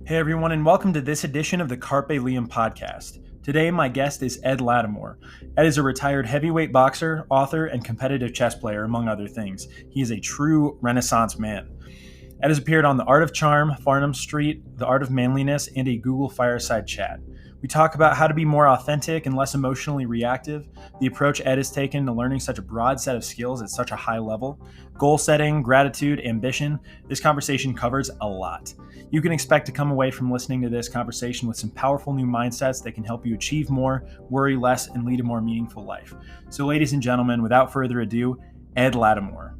Hey everyone, and welcome to this edition of the Carpe podcast. Today, my guest is Ed Latimore. Ed is a retired heavyweight boxer, author, and competitive chess player, among other things. He is a true Renaissance man. Ed has appeared on The Art of Charm, Farnam Street, The Art of Manliness, and a Google Fireside chat. We talk about how to be more authentic and less emotionally reactive, the approach Ed has taken to learning such a broad set of skills at such a high level, goal setting, gratitude, ambition. This conversation covers a lot. You can expect to come away from listening to this conversation with some powerful new mindsets that can help you achieve more, worry less, and lead a more meaningful life. So, ladies and gentlemen, without further ado, Ed Latimore.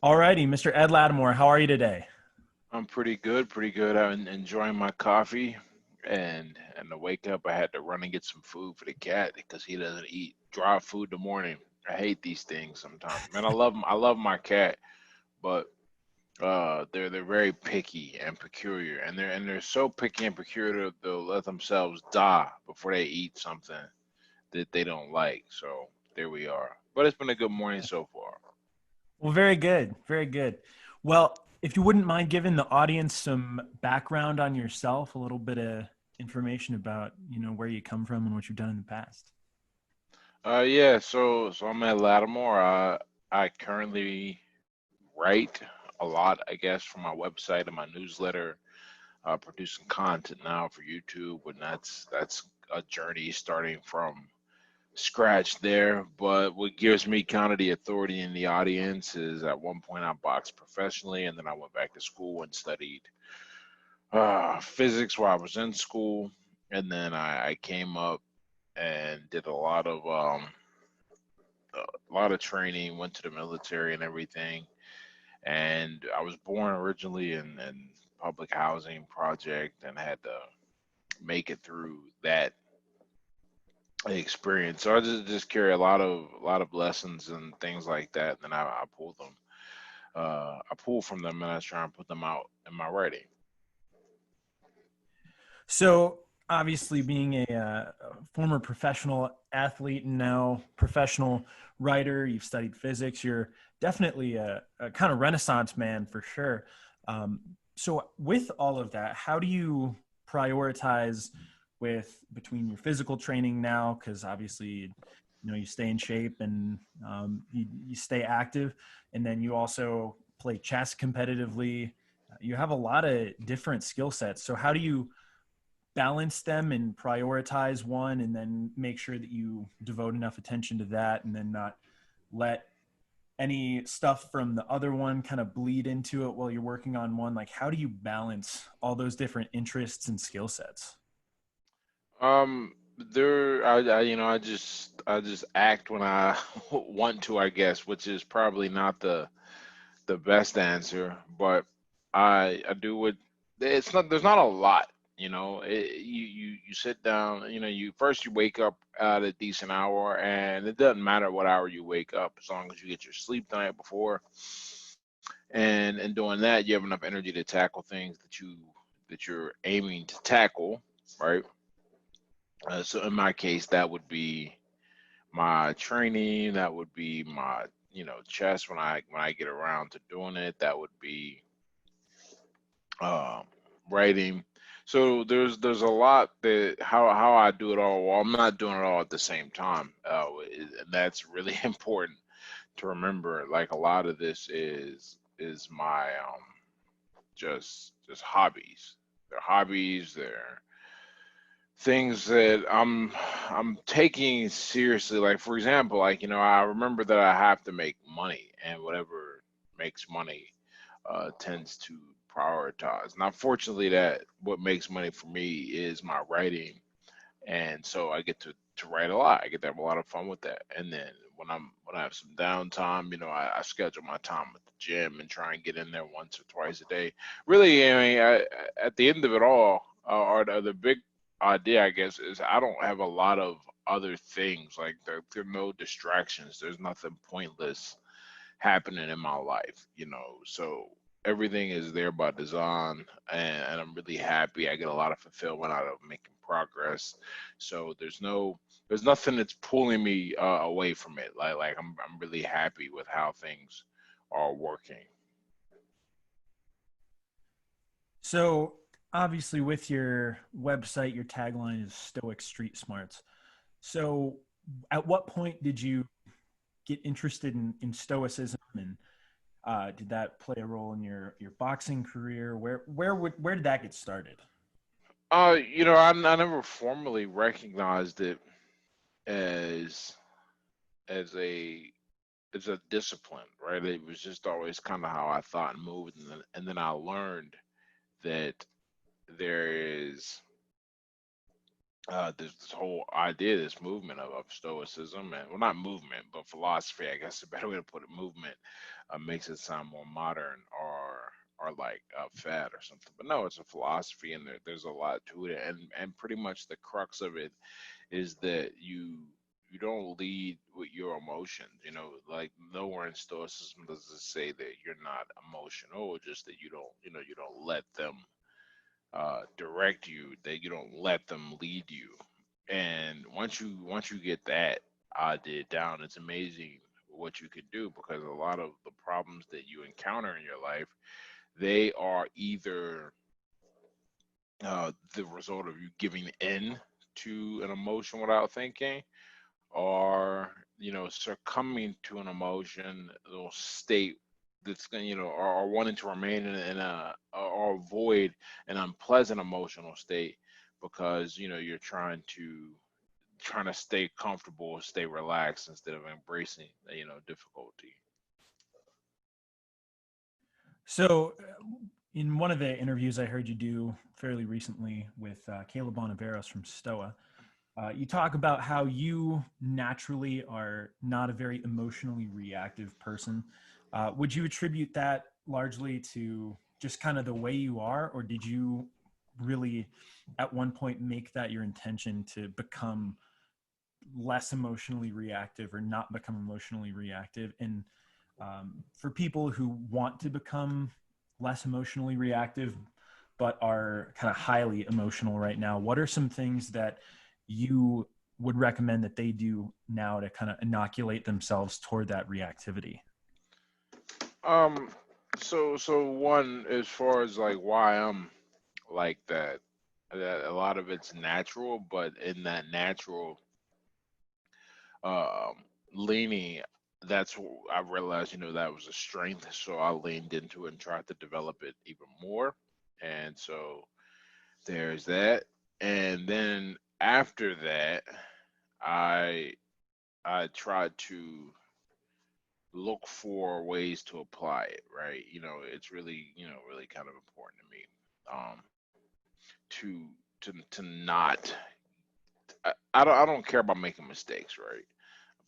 Alrighty, Mr. Ed Latimore, how are you today? I'm pretty good, pretty good. I'm enjoying my coffee, and to wake up, I had to run and get some food for the cat because he doesn't eat dry food in the morning. I hate these things sometimes. Man, I love my cat, but they're very picky and peculiar, and they're so picky and peculiar they'll let themselves die before they eat something that they don't like. So there we are. But it's been a good morning so far. Well, very good, very good. Well, if you wouldn't mind giving the audience some background on yourself, a little bit of information about, where you come from and what you've done in the past. Yeah. So I'm at Lattimore. I currently write a lot, I guess, for my website and my newsletter. Producing content now for YouTube, and that's a journey starting from scratch there. But what gives me kind of the authority in the audience is at one point I boxed professionally, and then I went back to school and studied physics while I was in school, and then I came up and did a lot of training, went to the military and everything. And I was born originally in public housing project and had to make it through that experience. So I just carry a lot of lessons and things like that, and then I pull them. I pull from them and I try and put them out in my writing. So, obviously, being a former professional athlete and now professional writer, you've studied physics. You're definitely a kind of Renaissance man for sure. So, with all of that, how do you prioritize between your physical training now? Because obviously, you stay in shape and you stay active, and then you also play chess competitively. You have a lot of different skill sets. So, how do you balance them and prioritize one and then make sure that you devote enough attention to that and then not let any stuff from the other one kind of bleed into it while you're working on one? Like, how do you balance all those different interests and skill sets? There, I just act when I want to, I guess, which is probably not the best answer, but I do what it's not. There's not a lot, you sit down. You wake up at a decent hour, and it doesn't matter what hour you wake up as long as you get your sleep the night before. And doing that, you have enough energy to tackle things that you're aiming to tackle, right? So in my case, that would be my training. That would be my chess when I get around to doing it. That would be um, writing. So there's a lot that how I do it all. Well, I'm not doing it all at the same time, and that's really important to remember. Like a lot of this is my just hobbies. They're hobbies. They're things that I'm taking seriously. Like for example, like I remember that I have to make money, and whatever makes money tends to prioritize. Now, fortunately, that what makes money for me is my writing, and so I get to write a lot. I get to have a lot of fun with that. And then when I have some downtime, I schedule my time at the gym and try and get in there once or twice a day. Really, I mean, at the end of it all, or the big idea, I guess, is I don't have a lot of other things. Like there are no distractions. There's nothing pointless happening in my life, so everything is there by design, and I'm really happy. I get a lot of fulfillment out of making progress. So there's nothing that's pulling me away from it. Like I'm really happy with how things are working. So obviously, with your website, your tagline is Stoic Street Smarts. So, at what point did you get interested in Stoicism, and did that play a role in your boxing career? Where did that get started? I never formally recognized it as as a as a discipline, right? It was just always kind of how I thought and moved, and then I learned that there is this whole idea, this movement of Stoicism, and well, not movement, but philosophy. I guess a better way to put it, movement makes it sound more modern or like fad or something. But no, it's a philosophy, and there's a lot to it, and pretty much the crux of it is that you don't lead with your emotions. Like nowhere in Stoicism does it say that you're not emotional, just that you don't let them direct you, that you don't let them lead you. And once you get that idea down, it's amazing what you can do, because a lot of the problems that you encounter in your life, they are either the result of you giving in to an emotion without thinking, or succumbing to an emotion or state that's going or wanting to remain in a or avoid an unpleasant emotional state, because you're trying to stay comfortable, stay relaxed, instead of embracing difficulty. So, in one of the interviews I heard you do fairly recently with Caleb Bonaveros from Stoa, you talk about how you naturally are not a very emotionally reactive person. Would you attribute that largely to just kind of the way you are, or did you really at one point make that your intention to become less emotionally reactive or not become emotionally reactive? And for people who want to become less emotionally reactive but are kind of highly emotional right now, what are some things that you would recommend that they do now to kind of inoculate themselves toward that reactivity? um so one, as far as like why I'm like that a lot of it's natural, but in that natural um, leaning, I realized, that was a strength. So I leaned into it and tried to develop it even more. And so there's that. And then after that, I I tried to look for ways to apply it, right? It's really, really kind of important to me, to to not. I don't care about making mistakes, right?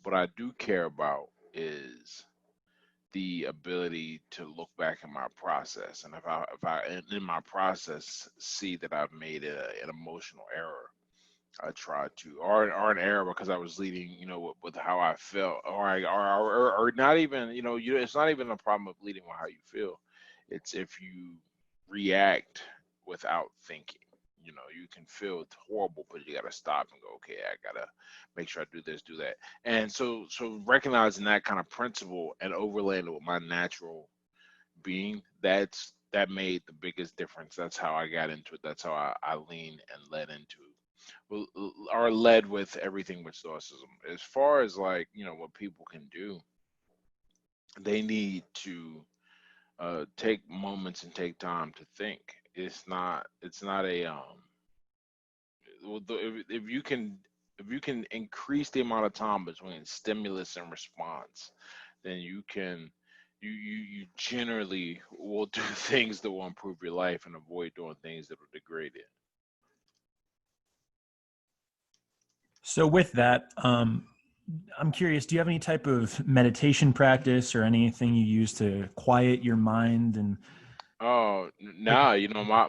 What I do care about is the ability to look back at my process, and if I in my process see that I've made an emotional error, I try to, or an error because I was leading, with how I felt, or not even, it's not even a problem of leading with how you feel. It's if you react without thinking. You can feel horrible, but you got to stop and go, okay, I got to make sure I do this, do that. And so recognizing that kind of principle and overlaying it with my natural being, that made the biggest difference. That's how I got into it. That's how I leaned and led into well, are led with everything with stoicism. As far as like, what people can do, they need to take moments and take time to think. It's not a well, if you can increase the amount of time between stimulus and response, then you generally will do things that will improve your life and avoid doing things that will degrade it. So, with that, I'm curious, do you have any type of meditation practice or anything you use to quiet your mind and Oh, take? now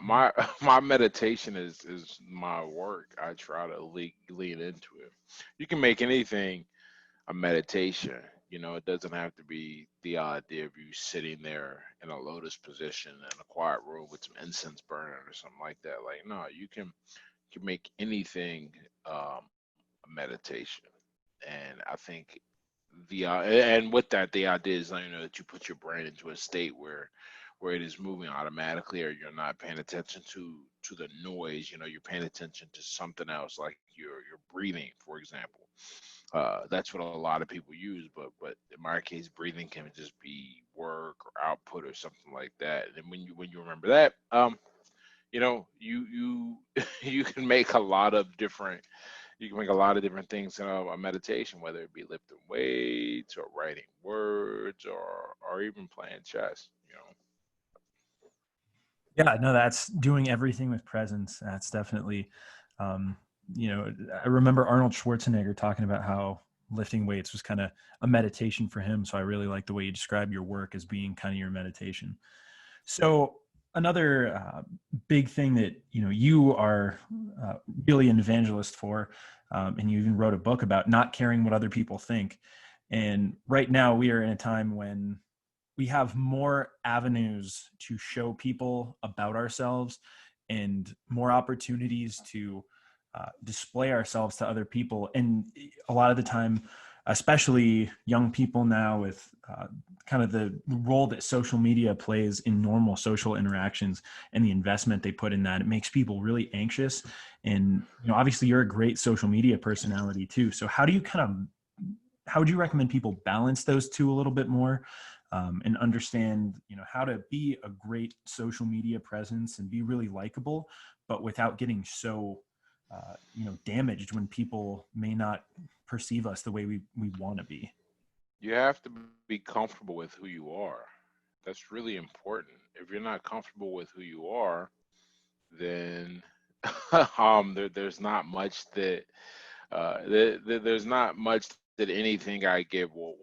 my my meditation is my work. I try to lean into it. You can make anything a meditation. It doesn't have to be the idea of you sitting there in a lotus position in a quiet room with some incense burning or something like that. Like, no, you can make anything a meditation. And I think and with that, the idea is, that you put your brain into a state where it is moving automatically, or you're not paying attention to the noise. You're paying attention to something else, like your breathing, for example. That's what a lot of people use, but in my case, breathing can just be work or output or something like that. And when you remember that, you you can make a lot of different you can make a lot of different things in a meditation, whether it be lifting weights or writing words or even playing chess. Yeah, no, that's doing everything with presence. That's definitely, um, I remember Arnold Schwarzenegger talking about how lifting weights was kind of a meditation for him. So I really like the way you describe your work as being kind of your meditation. So another big thing that you are uh, really an evangelist for, and you even wrote a book about not caring what other people think. And right now we are in a time when we have more avenues to show people about ourselves and more opportunities to display ourselves to other people. And a lot of the time, especially young people now, with kind of the role that social media plays in normal social interactions and the investment they put in that, it makes people really anxious. And obviously you're a great social media personality too. So how would you recommend people balance those two a little bit more, and understand, how to be a great social media presence and be really likable, but without getting so, damaged when people may not perceive us the way we want to be? You have to be comfortable with who you are. That's really important. If you're not comfortable with who you are, then there's not much that there's not much that anything I give will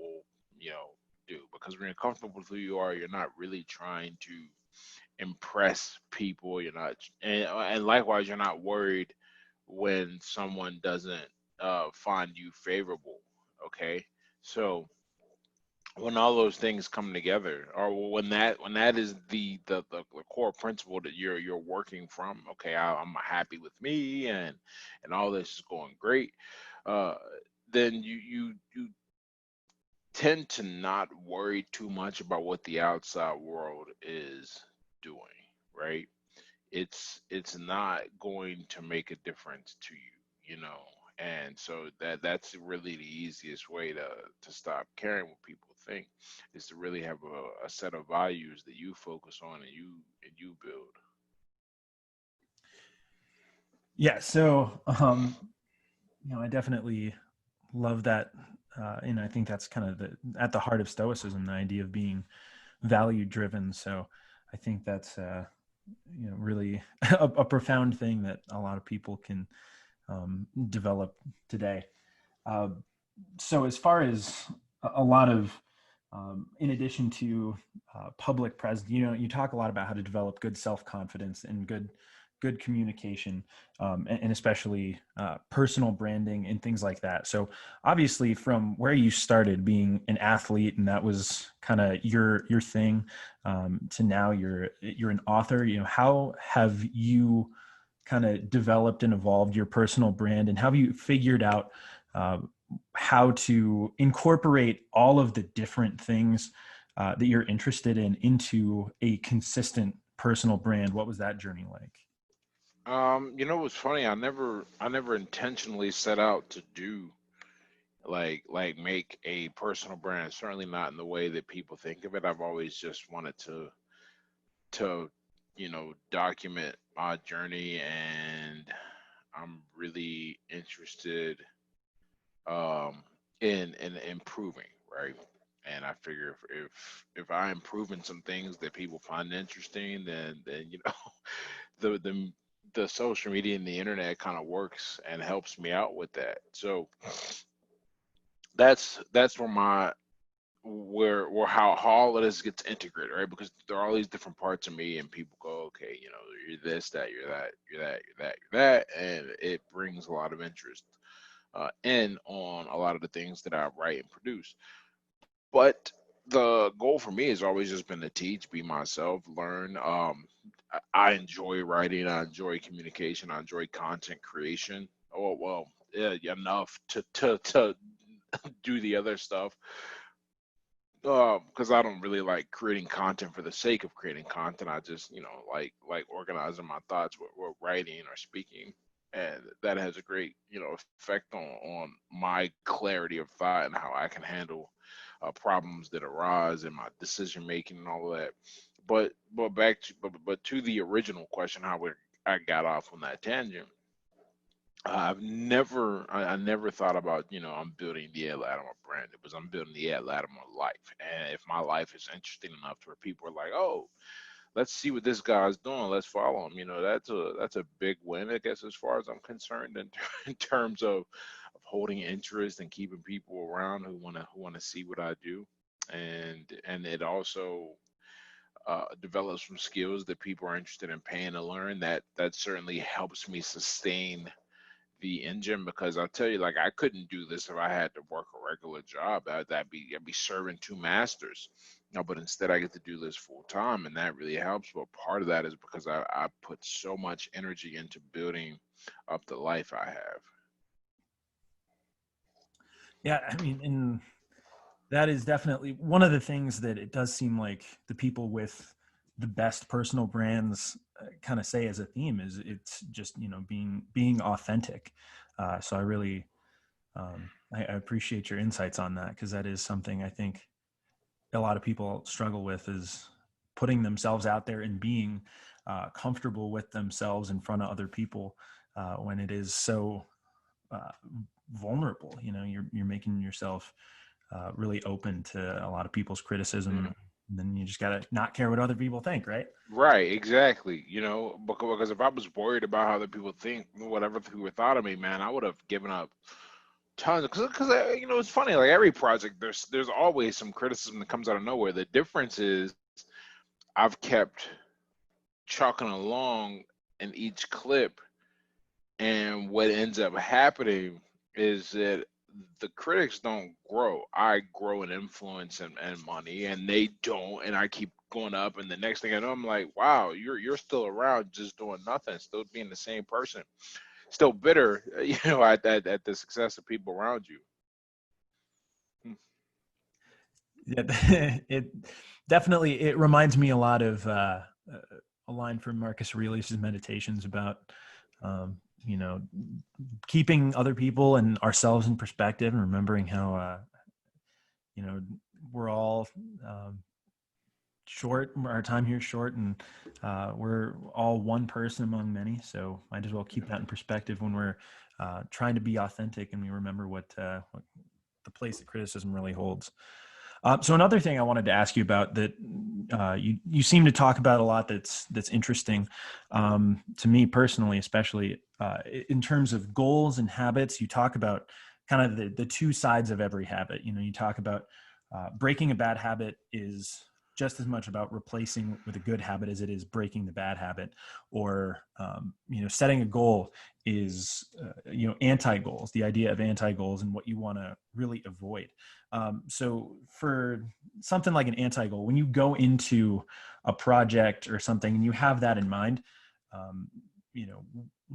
do, because when you're comfortable with who you are, you're not really trying to impress people. You're not, and likewise, you're not worried when someone doesn't find you favorable. Okay, so when all those things come together, or when that is the core principle that you're working from, okay, I'm happy with me, and all this is going great, uh then you tend to not worry too much about what the outside world is doing, right? It's not going to make a difference to you. And so that's really the easiest way to stop caring what people think, is to really have a set of values that you focus on and you build. Yeah. So, I definitely love that. And I think that's kind of at the heart of Stoicism, the idea of being value driven. So I think that's, really a profound thing that a lot of people can develop today. Uh, so as far as a lot of, in addition to public presence, you talk a lot about how to develop good self-confidence and good communication, and especially personal branding and things like that. So obviously from where you started being an athlete, and that was kind of your thing, to now you're an author, how have you kind of developed and evolved your personal brand, and how have you figured out uh, how to incorporate all of the different things that you're interested in into a consistent personal brand? What was that journey like? What's funny? I never intentionally set out to do like make a personal brand. Certainly not in the way that people think of it. I've always just wanted to document my journey, and I'm really interested um in improving, right? And I figure if I improve in some things that people find interesting, then the the social media and the internet kind of works and helps me out with that. So that's where how all of this gets integrated, right? Because there are all these different parts of me, and people go, okay, you're this, that, you're that, you're that, you're that, you're that, and it brings a lot of interest in on a lot of the things that I write and produce. But the goal for me has always just been to teach, be myself, learn. I enjoy writing, I enjoy communication, I enjoy content creation. Oh well, yeah, enough to do the other stuff. because I don't really like creating content for the sake of creating content. I just, like organizing my thoughts with writing or speaking, and that has a great, effect on my clarity of thought and how I can handle problems that arise in my decision making and all of that. But to the original question, I got off on that tangent. I never thought about, I'm building the Ed Latimore brand. It was I'm building the Ed Latimore life. And if my life is interesting enough to where people are like, oh, let's see what this guy's doing, let's follow him. That's a big win, I guess, as far as I'm concerned, in terms of holding interest and keeping people around who wanna see what I do. And it also develops some skills that people are interested in paying to learn. That certainly helps me sustain the engine, because I'll tell you, like, I couldn't do this if I had to work a regular job. I'd be serving two masters. No, but instead I get to do this full time, and that really helps. But part of that is because I put so much energy into building up the life I have. Yeah, I mean, and that is definitely one of the things that it does seem like the people with the best personal brands kind of say as a theme is it's just, being authentic. So I really I appreciate your insights on that, because that is something I think a lot of people struggle with, is putting themselves out there and being comfortable with themselves in front of other people when it is so uh, vulnerable. You're making yourself really open to a lot of people's criticism. And then you just gotta not care what other people think, right? Right, exactly. Because if I was worried about how other people think, whatever people thought of me, man, I would have given up tons. Because it's funny. Like every project, there's always some criticism that comes out of nowhere. The difference is I've kept chucking along in each clip, and what ends up happening is that the critics don't grow. I grow in influence and money, and they don't. And I keep going up, and the next thing I know, I'm like, wow, you're still around, just doing nothing, still being the same person, still bitter, at the success of people around you. Yeah, it definitely it reminds me a lot of a line from Marcus Aurelius's Meditations about um, you know keeping other people and ourselves in perspective, and remembering how you know we're all um, short. Our time here is short, and we're all one person among many. So might as well keep that in perspective when we're trying to be authentic, and we remember what the place that criticism really holds. So another thing I wanted to ask you about that you seem to talk about a lot that's interesting to me personally, especially in terms of goals and habits. You talk about kind of the two sides of every habit. You talk about breaking a bad habit is just as much about replacing with a good habit as it is breaking the bad habit, or setting a goal is anti-goals, the idea of anti-goals and what you want to really avoid. So for something like an anti-goal, when you go into a project or something and you have that in mind, um, you know,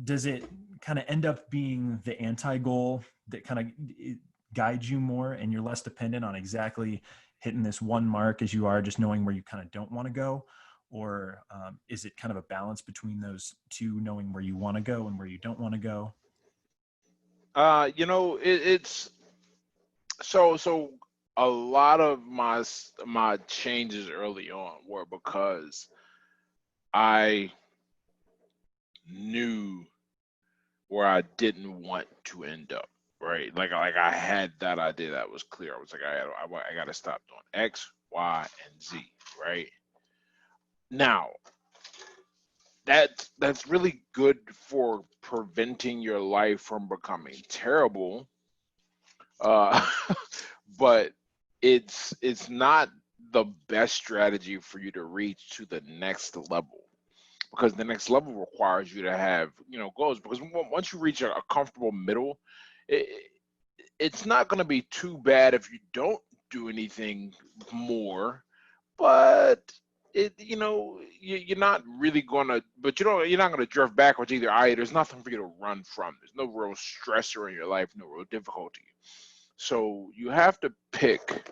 does it kind of end up being the anti-goal that kind of guides you more, and you're less dependent on exactly hitting this one mark as you are just knowing where you kind of don't want to go? Or is it kind of a balance between those two, knowing where you want to go and where you don't want to go? It's so a lot of my changes early on were because I knew where I didn't want to end up, right? Like I had that idea that was clear. I was like, I got to stop doing X, Y, and Z, right? Now, that's really good for preventing your life from becoming terrible, uh, but it's not the best strategy for you to reach to the next level, because the next level requires you to have goals, because once you reach a comfortable middle, it, it's not going to be too bad if you don't do anything more, but you're not really gonna, but you're not gonna drift backwards either. There's nothing for you to run from. There's no real stressor in your life, no real difficulty. So you have to pick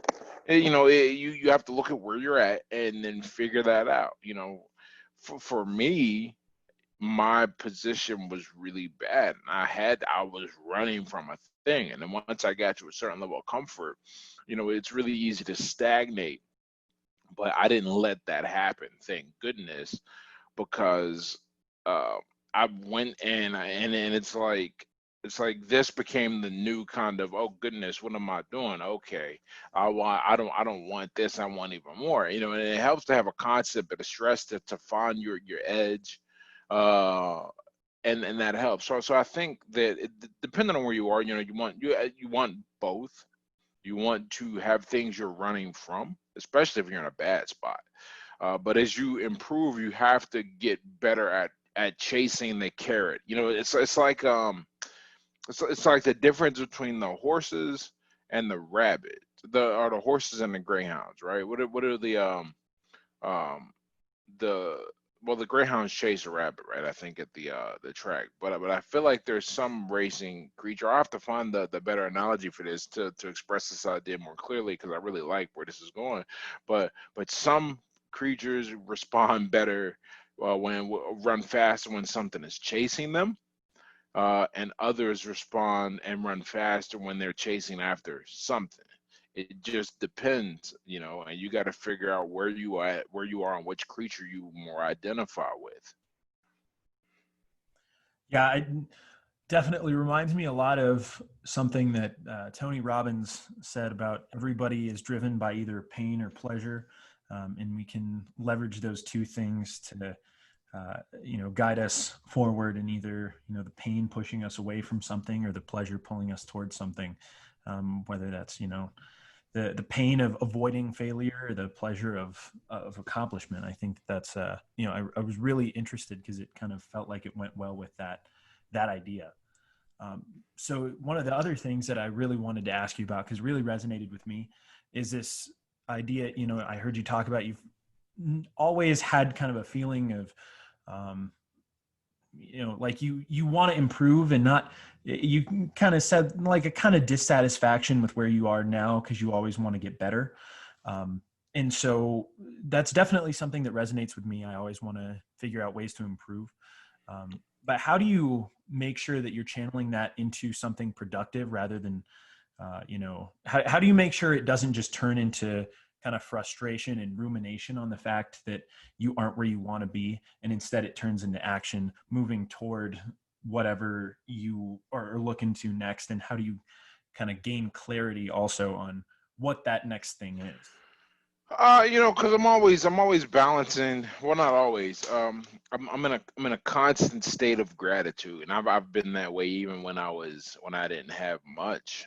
you have to look at where you're at and then figure that out. For me, my position was really bad, and I was running from a thing, and then once I got to a certain level of comfort, it's really easy to stagnate. But I didn't let that happen, thank goodness, because uh, I went in, and it's like this became the new kind of, oh goodness, what am I doing? Okay, I don't want this. I want even more. And it helps to have a concept of stress to find your edge, uh, and that helps. So I think that depending on where you are, you want both. You want to have things you're running from, especially if you're in a bad spot. But as you improve, you have to get better at chasing the carrot. It's like the difference between the horses and the rabbit, the horses and the greyhounds, right? What are um the well, the greyhounds chase a rabbit, right? I think at the track, but I feel like there's some racing creature. I have to find the better analogy for this to express this idea more clearly, because I really like where this is going. But some creatures respond better when run faster when something is chasing them, and others respond and run faster when they're chasing after something. It just depends, and you got to figure out where you are, and which creature you more identify with. Yeah, it definitely reminds me a lot of something that Tony Robbins said about everybody is driven by either pain or pleasure, and we can leverage those two things to guide us forward in either, the pain pushing us away from something or the pleasure pulling us towards something, whether that's, the pain of avoiding failure or the pleasure of accomplishment. I think that's, I was really interested because it kind of felt like it went well with that idea. So one of the other things that I really wanted to ask you about, because really resonated with me, is this idea, I heard you talk about you've always had kind of a feeling of, um, like you want to improve and not, you kind of said like a kind of dissatisfaction with where you are now because you always want to get better. Um, and so that's definitely something that resonates with me. I always want to figure out ways to improve. But how do you make sure that you're channeling that into something productive rather than, how do you make sure it doesn't just turn into kind of frustration and rumination on the fact that you aren't where you want to be, and instead it turns into action moving toward whatever you are looking to next? And how do you kind of gain clarity also on what that next thing is? Because I'm always balancing. Well, not always. I'm in a constant state of gratitude, and I've been that way even when I didn't have much.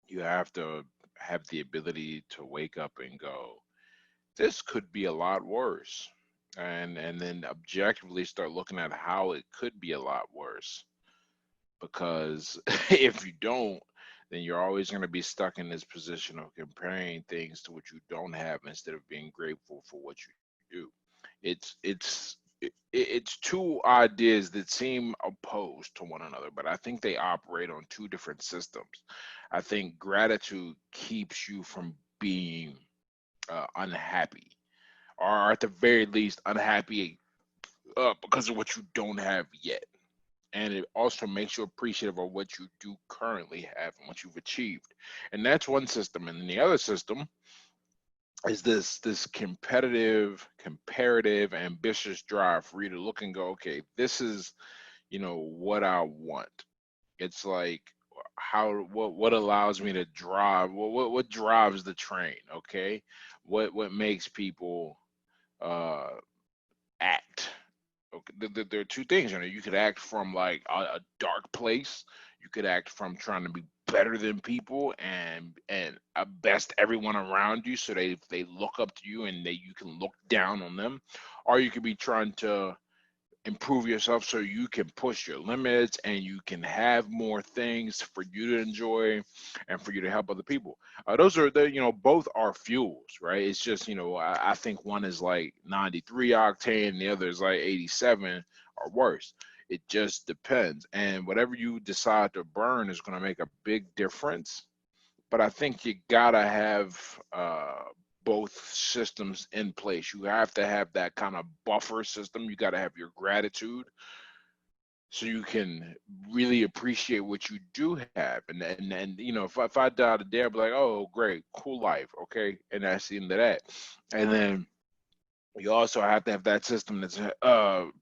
You have to have the ability to wake up and go, this could be a lot worse, and then objectively start looking at how it could be a lot worse. Because if you don't, then you're always going to be stuck in this position of comparing things to what you don't have instead of being grateful for what you do. It's two ideas that seem opposed to one another, but I think they operate on two different systems. I think gratitude keeps you from being unhappy, or at the very least unhappy because of what you don't have yet. And it also makes you appreciative of what you do currently have and what you've achieved. And that's one system. And then the other system is this comparative, ambitious drive for you to look and go, okay, this is, what I want. It's like what allows me to drive, what drives the train, okay? What makes people uh act. Okay, there are two things. You could act from like a dark place. You could act from trying to be better than people and best everyone around you, so they look up to you and you can look down on them. Or you could be trying to improve yourself so you can push your limits and you can have more things for you to enjoy and for you to help other people. Those are both are fuels, right? It's just, I think one is like 93 octane, the other is like 87 or worse. It just depends. And whatever you decide to burn is going to make a big difference but I think you gotta have both systems in place. You have to have that kind of buffer system. You got to have your gratitude so you can really appreciate what you do have. And you know, if I die today, I'll be like, oh, great, cool life, okay, and that's the end of that. And then you also have to have that system that's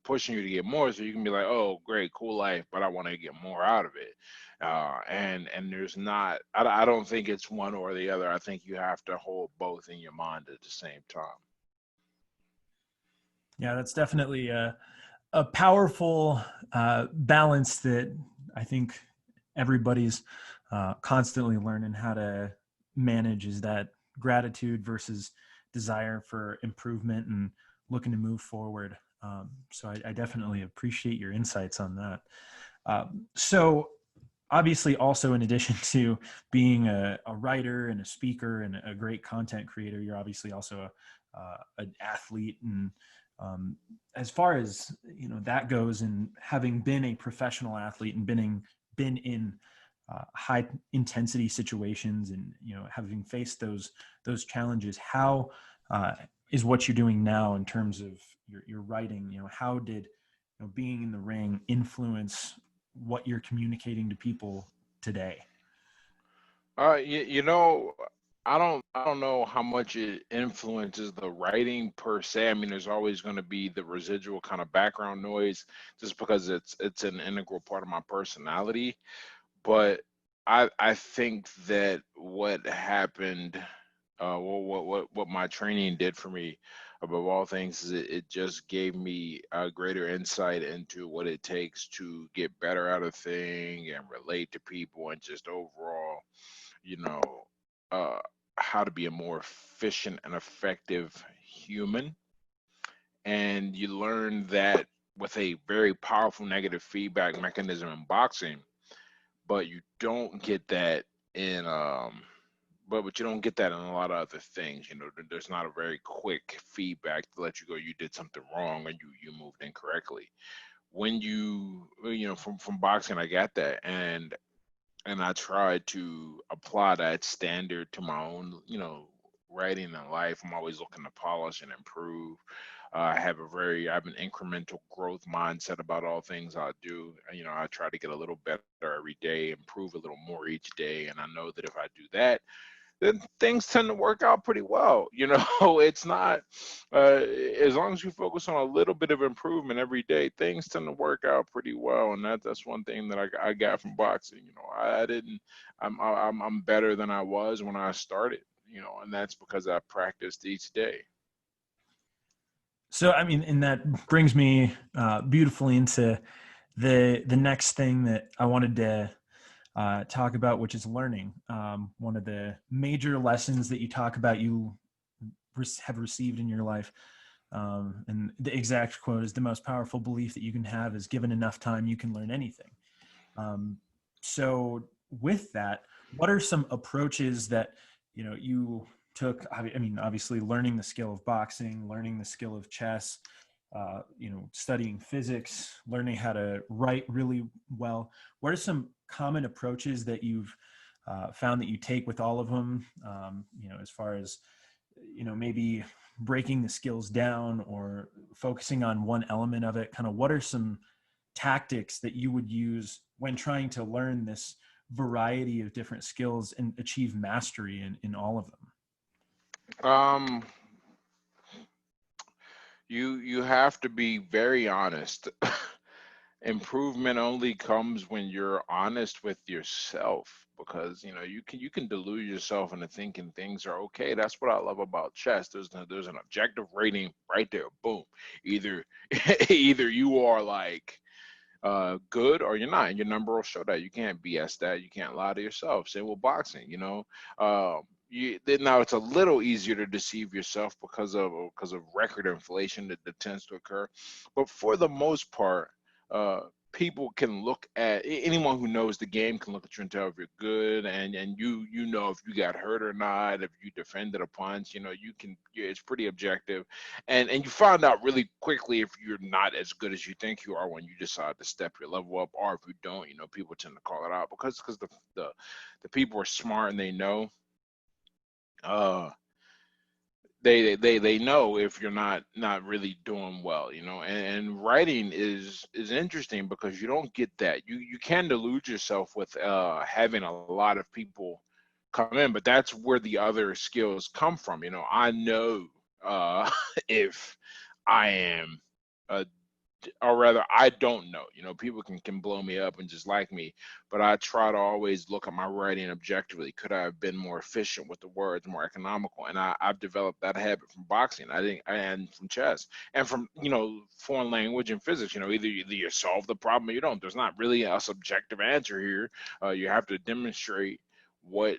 pushing you to get more, so you can be like, oh, great, cool life, but I want to get more out of it. And there's not, I don't think it's one or the other. I think you have to hold both in your mind at the same time. Yeah, that's definitely a powerful balance that I think everybody's constantly learning how to manage, is that gratitude versus desire for improvement and looking to move forward. So I definitely appreciate your insights on that. So obviously also, in addition to being a writer and a speaker and a great content creator, you're obviously also an athlete. And as far as that goes, and having been a professional athlete and been in high intensity situations, and having faced those challenges, how is what you're doing now in terms of your writing? How did being in the ring influence what you're communicating to people today? You know, I don't know how much it influences the writing per se. I mean, there's always going to be the residual kind of background noise just because it's an integral part of my personality. But I think that what happened, what my training did for me above all things is it just gave me a greater insight into what it takes to get better at a thing and relate to people and just overall, you know, uh, how to be a more efficient and effective human. And you learn that with a very powerful negative feedback mechanism in boxing, but you don't get that in but you don't get that in a lot of other things. There's not a very quick feedback to let you go, you did something wrong or you moved incorrectly. When from boxing, I got that, and I tried to apply that standard to my own, writing in life. I'm always looking to polish and improve. I have an incremental growth mindset about all things I do. I try to get a little better every day, improve a little more each day. And I know that if I do that, then things tend to work out pretty well. It's not, as long as you focus on a little bit of improvement every day, things tend to work out pretty well. And that's one thing that I got from boxing. I didn't, I'm better than I was when I started, and that's because I practiced each day. So, I mean, and that brings me beautifully into the next thing that I wanted to talk about, which is learning. One of the major lessons that you talk about, you have received in your life, and the exact quote is, "The most powerful belief that you can have is, given enough time, you can learn anything." Um, so, with that, what are some approaches that you took? I mean, obviously, learning the skill of boxing, learning the skill of chess, studying physics, learning how to write really well. What are some common approaches that you've found that you take with all of them? As far as maybe breaking the skills down or focusing on one element of it. Kind of, what are some tactics that you would use when trying to learn this variety of different skills and achieve mastery in all of them? Um, you have to be very honest. Improvement only comes when you're honest with yourself, because you can delude yourself into thinking things are okay. That's what I love about chess. There's an objective rating right there. Boom. Either either you are like good or you're not, and your number will show that. You can't BS that. You can't lie to yourself. Same with boxing. Now it's a little easier to deceive yourself because of record inflation that tends to occur, but for the most part, people can look at anyone who knows the game can look at you and tell if you're good, and you know if you got hurt or not, if you defended a punch, you can, it's pretty objective, and you find out really quickly if you're not as good as you think you are when you decide to step your level up, or if you don't, people tend to call it out because the people are smart and they know. uh they know if you're not really doing well, and writing is interesting because you don't get that. You can delude yourself with having a lot of people come in, but that's where the other skills come from. I know if I am a or rather I don't know. People can blow me up and just like me, but I try to always look at my writing objectively. Could I have been more efficient with the words, more economical? And I've developed that habit from boxing. I think, and from chess, and from foreign language and physics. Either you solve the problem or you don't. There's not really a subjective answer here. You have to demonstrate what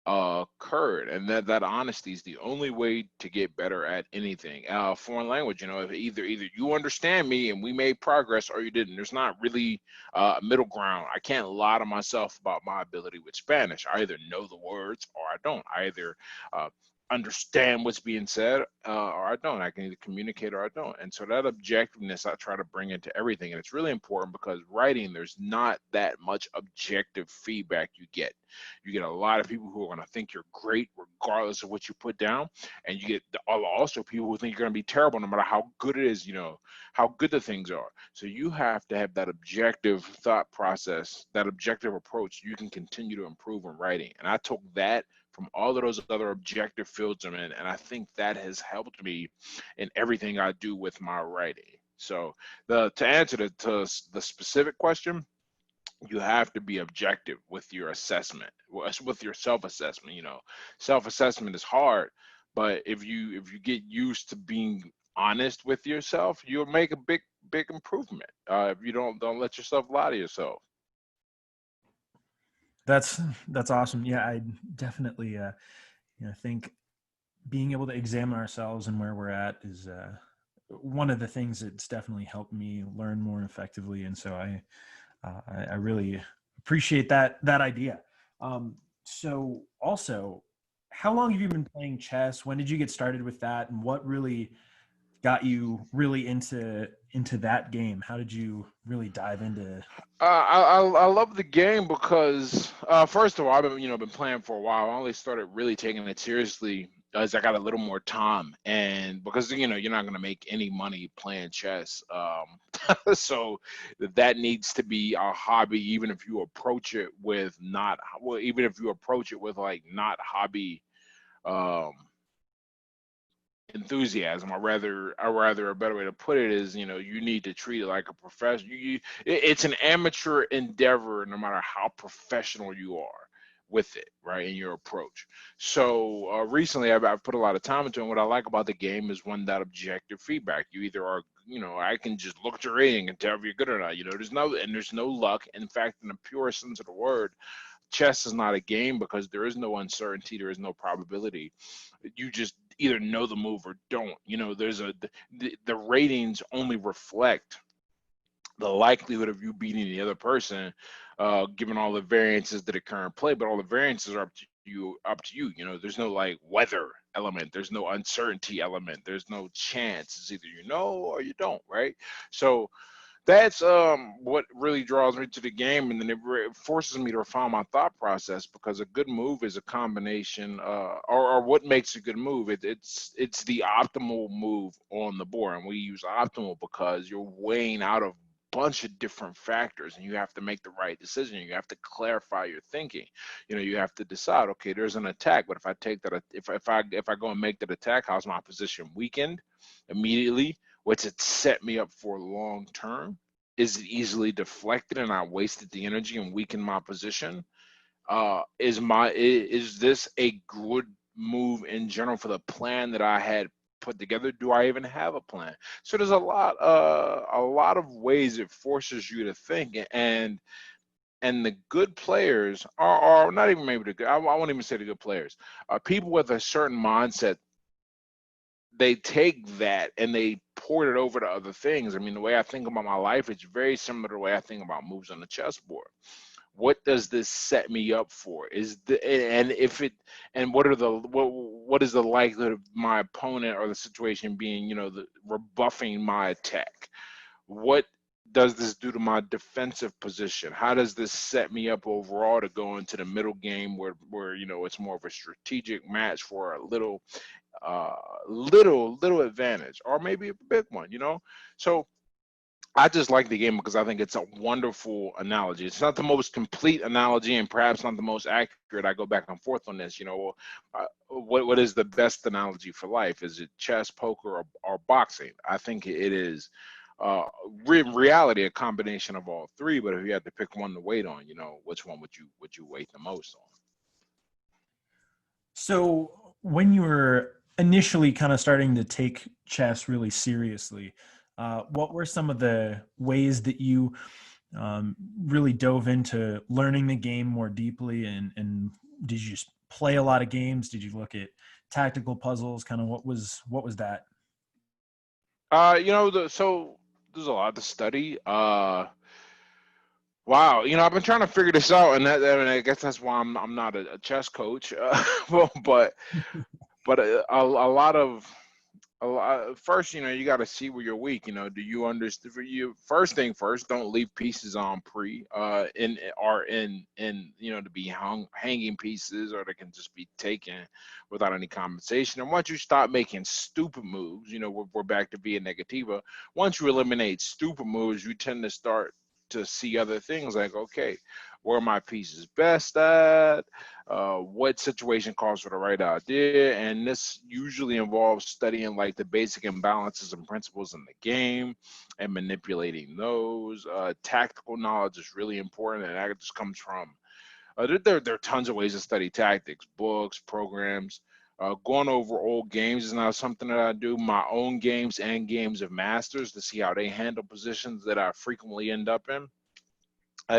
occurred, and that honesty is the only way to get better at anything. Foreign language, if either you understand me and we made progress, or you didn't. There's not really a middle ground. I can't lie to myself about my ability with Spanish. I either know the words or I don't. I either understand what's being said or I don't. I can either communicate or I don't. And so that objectiveness I try to bring into everything, and it's really important because writing, there's not that much objective feedback you get. You get a lot of people who are going to think you're great regardless of what you put down, and you get also people who think you're going to be terrible no matter how good it is, how good the things are. So you have to have that objective thought process, that objective approach. You can continue to improve in writing, and I took that from all of those other objective fields I'm in, and I think that has helped me in everything I do with my writing. So to answer to the specific question, you have to be objective with your assessment, with your self-assessment. Self-assessment is hard, but if you get used to being honest with yourself, you'll make a big improvement. If you don't let yourself lie to yourself. That's awesome. Yeah, I definitely think being able to examine ourselves and where we're at is one of the things that's definitely helped me learn more effectively. And so I really appreciate that idea. So also, how long have you been playing chess? When did you get started with that, and what really got you really into that game? How did you really dive into? I love the game because first of all, I've been playing for a while. I only started really taking it seriously as I got a little more time, and because you're not going to make any money playing chess, so that needs to be a hobby. Even if you approach it with not well, even if you approach it with like not hobby um, enthusiasm, or rather a better way to put it is, you need to treat it like a profession. It's an amateur endeavor no matter how professional you are with it, right, in your approach. So recently I've put a lot of time into it, and what I like about the game is one, that objective feedback. You either are, I can just look at your rating and tell if you're good or not. There's no luck. In fact, in the purest sense of the word, chess is not a game because there is no uncertainty, there is no probability. You just either know the move or don't. There's the ratings only reflect the likelihood of you beating the other person, given all the variances that occur in play. But all the variances are up to you. There's no like weather element. There's no uncertainty element. There's no chance. It's either you know or you don't, right? So that's what really draws me to the game, and then it forces me to refine my thought process, because a good move is a combination, or what makes a good move. It's the optimal move on the board, and we use optimal because you're weighing out a bunch of different factors, and you have to make the right decision. You have to clarify your thinking. You have to decide, okay, there's an attack, but if I take that, if I go and make that attack, how's my position weakened immediately? What's it set me up for long term? Is it easily deflected and I wasted the energy and weakened my position? Is this a good move in general for the plan that I had put together? Do I even have a plan? So there's a lot of ways it forces you to think, and the good players are not even maybe the good. I won't even say the good players. People with a certain mindset they take that and they port it over to other things. I mean, the way I think about my life, it's very similar to the way I think about moves on the chessboard. What does this set me up for? Is the and if it and what are the what is the likelihood of my opponent or the situation being, the rebuffing my attack? What does this do to my defensive position? How does this set me up overall to go into the middle game where it's more of a strategic match for a little advantage, or maybe a big one. So I just like the game because I think it's a wonderful analogy. It's not the most complete analogy and perhaps not the most accurate. I go back and forth on this. What is the best analogy for life? Is it chess, poker, or boxing? I think it is in reality a combination of all three. But if you had to pick one to weight on, which one would you weight the most on? So when you were initially kind of starting to take chess really seriously, what were some of the ways that you really dove into learning the game more deeply? And did you just play a lot of games? Did you look at tactical puzzles? Kind of what was that? So there's a lot to study. Wow, I've been trying to figure this out, and I guess that's why I'm not a chess coach. But a lot of first, you got to see where you're weak. Do you understand? For you, first thing first, don't leave pieces on to be hanging pieces, or they can just be taken without any compensation. And once you stop making stupid moves, we're back to being negativa. Once you eliminate stupid moves, you tend to start to see other things like, okay, where are my pieces best at? What situation calls for the right idea? And this usually involves studying like the basic imbalances and principles in the game and manipulating those. Tactical knowledge is really important, and that just comes from there are tons of ways to study tactics, books, programs. Going over old games is not something that I do. My own games and games of masters to see how they handle positions that I frequently end up in.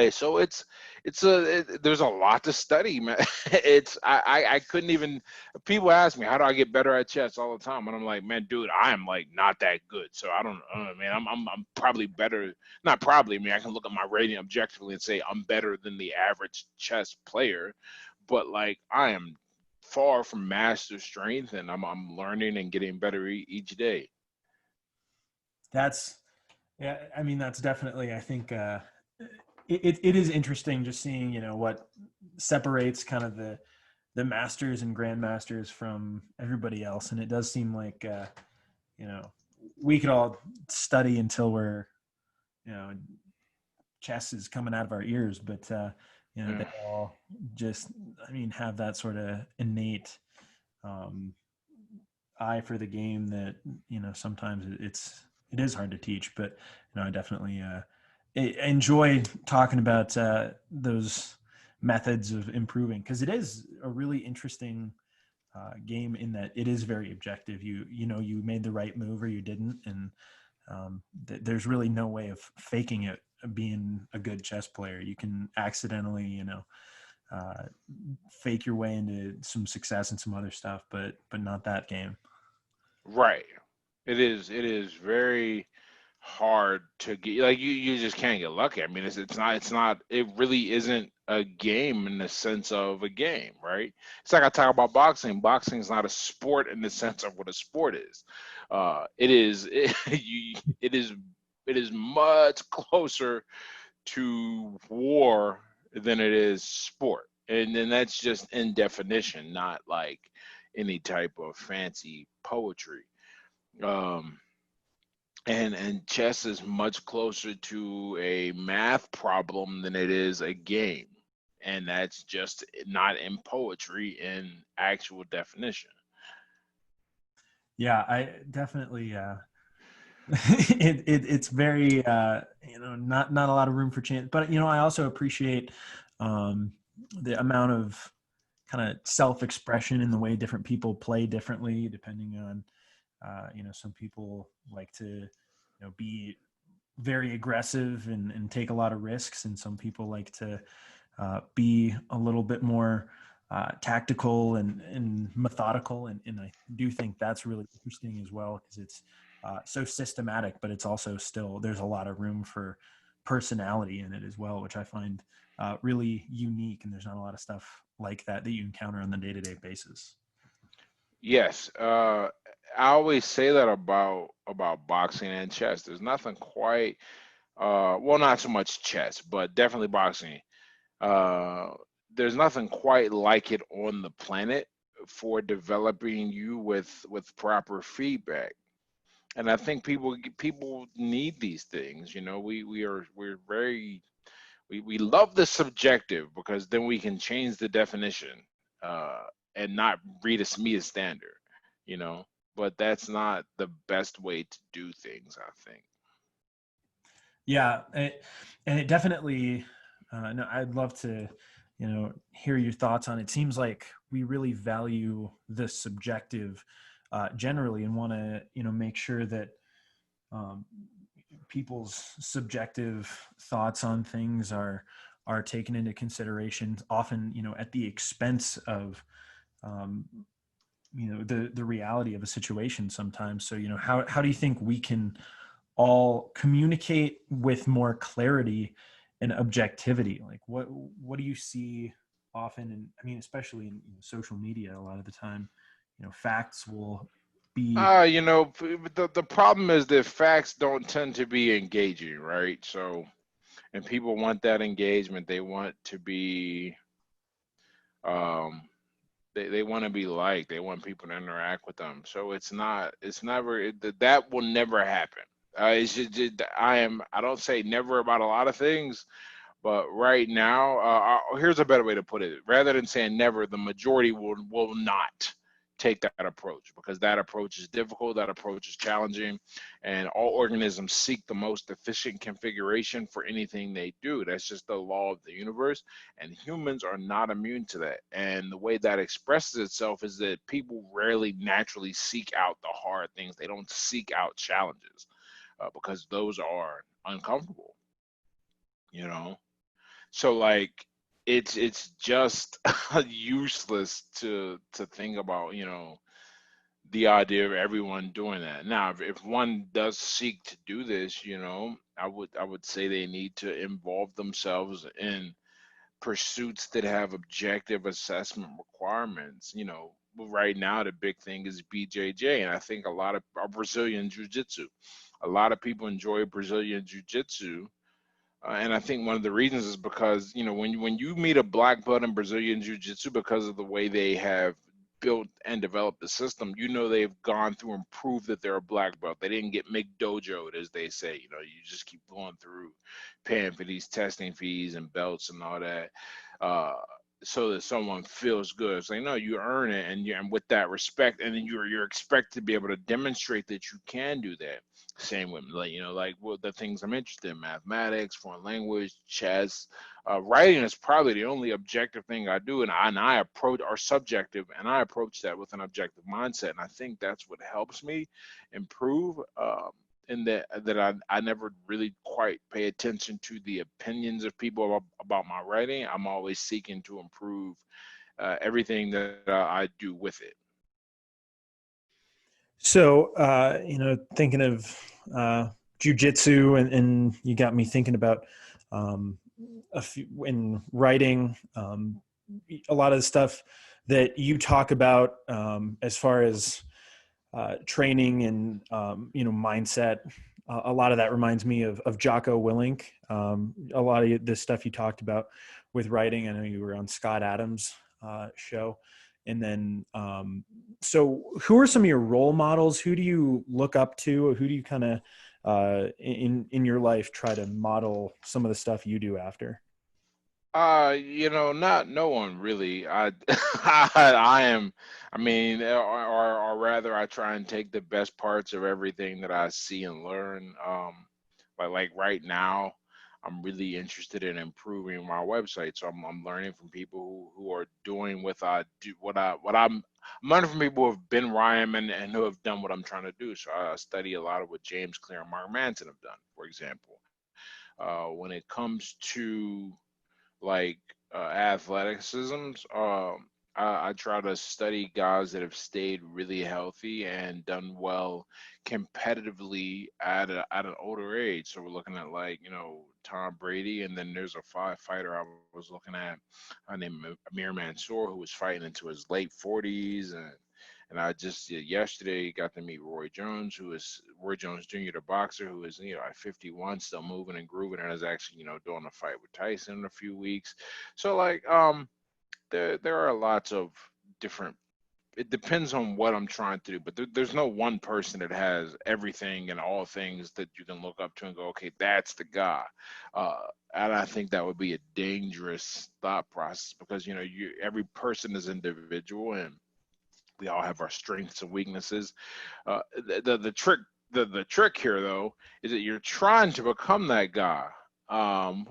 So there's a lot to study, man. I couldn't even. People ask me how do I get better at chess all the time, and I'm like, man, dude, I am like not that good. So I don't, man. I'm probably better. Not probably. I mean, I can look at my rating objectively and say I'm better than the average chess player, but like I am far from master strength, and I'm learning and getting better each day. That's Yeah, I mean that's definitely I think it is interesting just seeing what separates kind of the masters and grandmasters from everybody else, and it does seem like you know we could all study until we're you know chess is coming out of our ears, but they Yeah. all just I mean have that sort of innate um, eye for the game that sometimes it is hard to teach, but I definitely enjoy talking about those methods of improving because it is a really interesting game in that it is very objective. You made the right move or you didn't, and there's really no way of faking it. Being a good chess player, you can accidentally, uh, fake your way into some success and some other stuff, but not that game. Right. It is very hard to get like you just can't get lucky. I mean it's not it really isn't a game in the sense of a game, right? It's like I talk about boxing. Boxing is not a sport in the sense of what a sport is. It is it is much closer to war than it is sport. And then that's just in definition, not like any type of fancy poetry. Um, and chess is much closer to a math problem than it is a game. And that's just not in poetry in actual definition. Yeah, I definitely it's very not a lot of room for chance, but I also appreciate um the amount of kind of self-expression in the way different people play differently depending on some people like to be very aggressive and take a lot of risks, and some people like to be a little bit more tactical and methodical. And I do think that's really interesting as well because it's so systematic, but it's also still, there's a lot of room for personality in it as well, which I find really unique. And there's not a lot of stuff like that that you encounter on the day-to-day basis. Yes, I always say that about boxing and chess. There's nothing quite, well, not so much chess, but definitely boxing. Uh, there's nothing quite like it on the planet for developing you with proper feedback. And I think people need these things. You know, we're very we love the subjective because then we can change the definition and not meet a standard. You know, but that's not the best way to do things, I think. Yeah, and it definitely. No, I'd love to, hear your thoughts on it. Seems like we really value the subjective generally, and want to, make sure that um, people's subjective thoughts on things are taken into consideration. Often, at the expense of um, the reality of a situation sometimes. So, how do you think we can all communicate with more clarity and objectivity? Like what do you see often? And I mean, especially in social media, a lot of the time, facts will be. You know, the problem is that facts don't tend to be engaging, right? So, and people want that engagement. They want to be, um, they want to be liked. They want people to interact with them. So it's never, that will never happen. I don't say never about a lot of things, but right now, here's a better way to put it. Rather than saying never, the majority will not take that approach because that approach is difficult, that approach is challenging, and all organisms seek the most efficient configuration for anything they do. That's just the law of the universe, and humans are not immune to that. And the way that expresses itself is that people rarely naturally seek out the hard things. They don't seek out challenges because those are uncomfortable, you know? So like it's just useless to think about, the idea of everyone doing that. Now, if one does seek to do this, I would say they need to involve themselves in pursuits that have objective assessment requirements. Right now the big thing is BJJ, and I think a lot of Brazilian jiu-jitsu. A lot of people enjoy Brazilian jiu-jitsu, and I think one of the reasons is because when you meet a black belt in Brazilian Jiu-Jitsu, because of the way they have built and developed the system, they've gone through and proved that they're a black belt. They didn't get McDojoed, as they say. You just keep going through, paying for these testing fees and belts and all that, uh, so that someone feels good. It's like no, you earn it, and with that respect, and then you're expected to be able to demonstrate that you can do that. Same with like the things I'm interested in: mathematics, foreign language, chess. Writing is probably the only objective thing I do, and I approach are subjective, and I approach that with an objective mindset, and I think that's what helps me improve. In that I never really quite pay attention to the opinions of people about my writing. I'm always seeking to improve everything that I do with it. So, thinking of jujitsu, and you got me thinking about um, a few in writing. A lot of the stuff that you talk about as far as training and mindset. A lot of that reminds me of Jocko Willink. A lot of the stuff you talked about with writing. I know you were on Scott Adams' show. And then, so who are some of your role models? Who do you look up to? Who do you kind of in your life try to model some of the stuff you do after? Not no one really. I am. I mean, or rather, I try and take the best parts of everything that I see and learn. Like right now, I'm really interested in improving my website. So I'm learning from people who are doing what I do, I'm learning from people who have been where I am and who have done what I'm trying to do. So I study a lot of what James Clear and Mark Manson have done, for example. When it comes to like athleticism, I try to study guys that have stayed really healthy and done well competitively at an older age. So we're looking at, like, Tom Brady, and then there's a fighter I was looking at, named Amir Mansour, who was fighting into his late 40s, and I just yesterday got to meet Roy Jones, who is Roy Jones Jr., the boxer, who is at 51 still moving and grooving, and is actually doing a fight with Tyson in a few weeks. So, like, there are lots of different, it depends on what I'm trying to do, but there's no one person that has everything and all things that you can look up to and go, okay, that's the guy. uh, and I think that would be a dangerous thought process, because every person is individual, and we all have our strengths and weaknesses. The trick, the trick here, though, is that you're trying to become that guy. um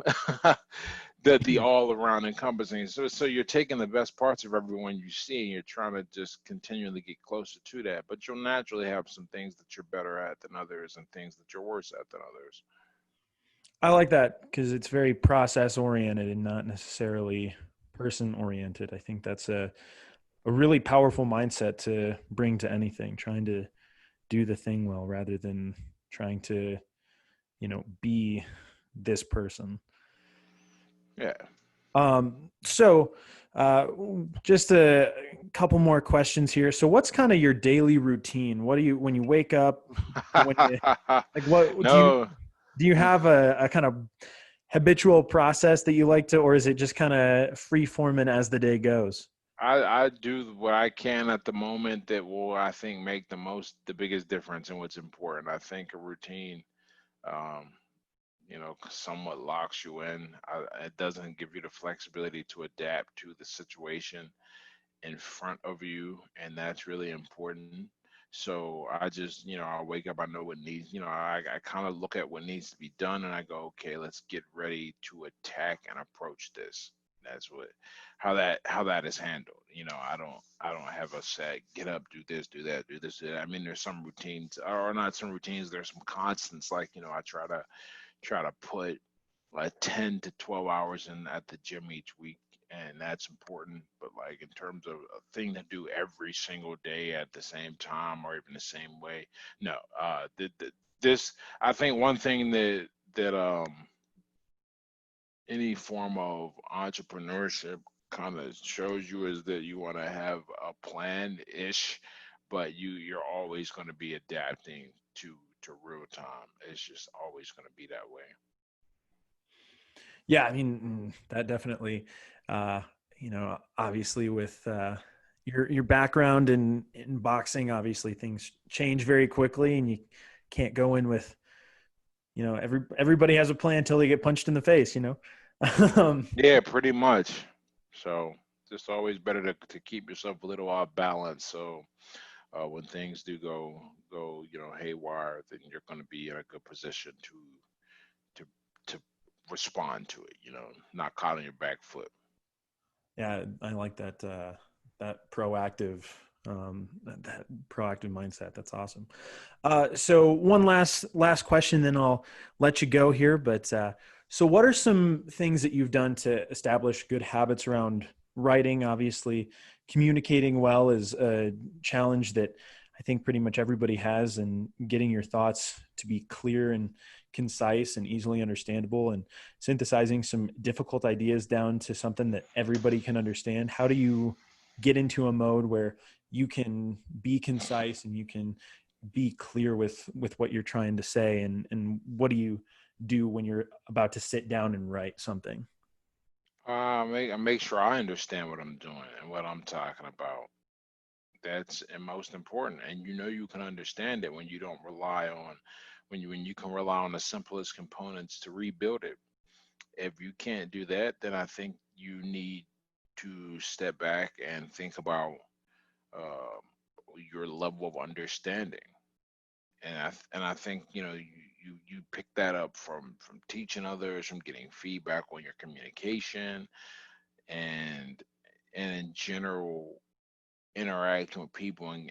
the all around encompassing. So you're taking the best parts of everyone you see, and you're trying to just continually get closer to that. But you'll naturally have some things that you're better at than others, and things that you're worse at than others. I like that because it's very process oriented and not necessarily person oriented. I think that's a really powerful mindset to bring to anything, trying to do the thing well rather than trying to, be this person. Yeah. So just a couple more questions here. So what's kind of your daily routine? What do you, when you wake up, when you, like, what No. do you have a kind of habitual process that you like to, or is it just kind of free forming as the day goes? I do what I can at the moment that will, I think, make the biggest difference in what's important. I think a routine, um, somewhat locks you in. It doesn't give you the flexibility to adapt to the situation in front of you, and that's really important. So I just, I wake up, I know what needs, I kind of look at what needs to be done, and I go, okay, let's get ready to attack and approach this. That's how that is handled. I don't have a set get up, do this, do that, do this, do that. I mean, there's some routines, or not some routines, there's some constants, like, I try to put like 10 to 12 hours in at the gym each week, and that's important. But, like, in terms of a thing to do every single day at the same time, or even the same way, no. This, I think, one thing that any form of entrepreneurship kind of shows you is that you want to have a plan ish, but you're always going to be adapting to real time. It's just always going to be that way. Yeah, I mean, that definitely, uh, obviously with your background in boxing, obviously things change very quickly, and you can't go in with, everybody has a plan until they get punched in the face. um, Yeah, pretty much. So just always better to keep yourself a little off balance. So when things do go haywire, then you're going to be in a good position to to respond to it. Not caught on your back foot. yeah, I like that that proactive mindset. That's awesome. So one last question, then I'll let you go here. But so, what are some things that you've done to establish good habits around writing? Obviously, communicating well is a challenge that I think pretty much everybody has, and getting your thoughts to be clear and concise and easily understandable, and synthesizing some difficult ideas down to something that everybody can understand. How do you get into a mode where you can be concise and you can be clear with what you're trying to say, and what do you do when you're about to sit down and write something? I make sure I understand what I'm doing and what I'm talking about. That's most important, and you can understand it when you don't rely on when you can rely on the simplest components to rebuild it. If you can't do that, then I think you need to step back and think about uh, your level of understanding. And I think you pick that up from teaching others, from getting feedback on your communication, and in general interacting with people, and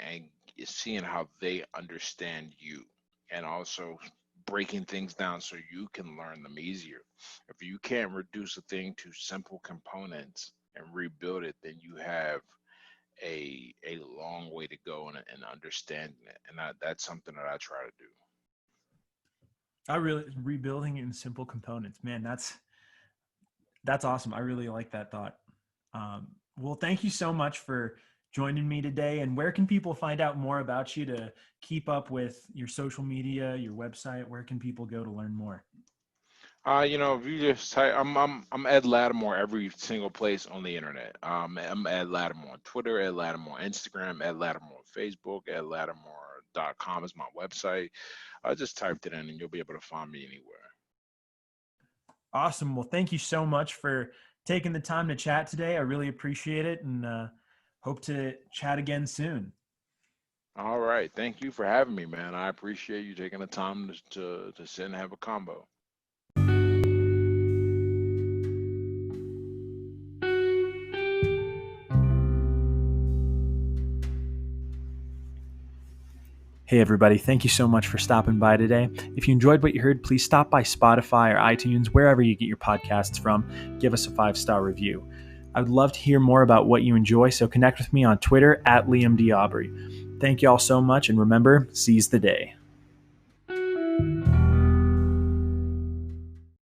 seeing how they understand you, and also breaking things down so you can learn them easier. If you can't reduce a thing to simple components and rebuild it, then you have a long way to go in understanding it, and that's something that I try to do. I really rebuilding in simple components, man. That's awesome. I really like that thought. Well, thank you so much for joining me today. And where can people find out more about you to keep up with your social media, your website? Where can people go to learn more? If you just type, I'm Ed Latimore every single place on the internet. I'm Ed Latimore on Twitter, Ed Latimore on Instagram, Ed Latimore on Facebook, edlatimore.com is my website. I just typed it in and you'll be able to find me anywhere. Awesome. Well, thank you so much for taking the time to chat today. I really appreciate it, and hope to chat again soon. All right. Thank you for having me, man. I appreciate you taking the time to sit and have a combo. Hey, everybody. Thank you so much for stopping by today. If you enjoyed what you heard, please stop by Spotify or iTunes, wherever you get your podcasts from. Give us a 5-star review. I would love to hear more about what you enjoy, so connect with me on Twitter @LiamDAubry. Thank you all so much, and remember, seize the day.